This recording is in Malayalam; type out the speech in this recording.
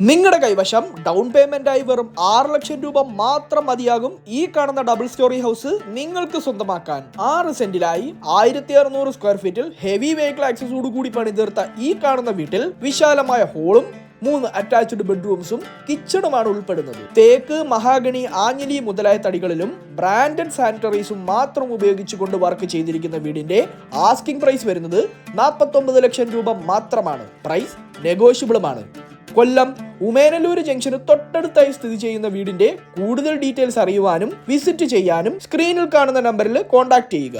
നിങ്ങളുടെ കൈവശം ഡൗൺ പേയ്മെന്റായി വെറും 6 ലക്ഷം രൂപ മാത്രം മതിയാകും ഈ കാണുന്ന ഡബിൾ സ്റ്റോറി ഹൗസ് നിങ്ങൾക്ക് സ്വന്തമാക്കാൻ. 6 സെന്റിലായി 1600 സ്ക്വയർ ഫീറ്റിൽ ഹെവി വെഹിക്കിൾ ആക്സസോട് കൂടി പണിതീർത്ത ഈ കാണുന്ന വീട്ടിൽ വിശാലമായ ഹോളും 3 അറ്റാച്ച്ഡ് ബെഡ്റൂംസും കിച്ചണുമാണ് ഉൾപ്പെടുന്നത്. തേക്ക്, മഹാഗണി, ആഞ്ഞിലി മുതലായ തടികളിലും ബ്രാൻഡഡ് സാനിറ്ററീസും മാത്രം ഉപയോഗിച്ചുകൊണ്ട് വർക്ക് ചെയ്തിരിക്കുന്ന വീടിന്റെ ആസ്കിംഗ് പ്രൈസ് വരുന്നത് 49 ലക്ഷം രൂപ മാത്രമാണ്. പ്രൈസ് നെഗോഷ്യബിളുമാണ്. കൊല്ലം ഉമേനല്ലൂർ ജംഗ്ഷന് തൊട്ടടുത്തായി സ്ഥിതി ചെയ്യുന്ന വീടിന്റെ കൂടുതൽ ഡീറ്റെയിൽസ് അറിയുവാനും വിസിറ്റ് ചെയ്യാനും സ്ക്രീനിൽ കാണുന്ന നമ്പറിൽ കോൺടാക്ട് ചെയ്യുക.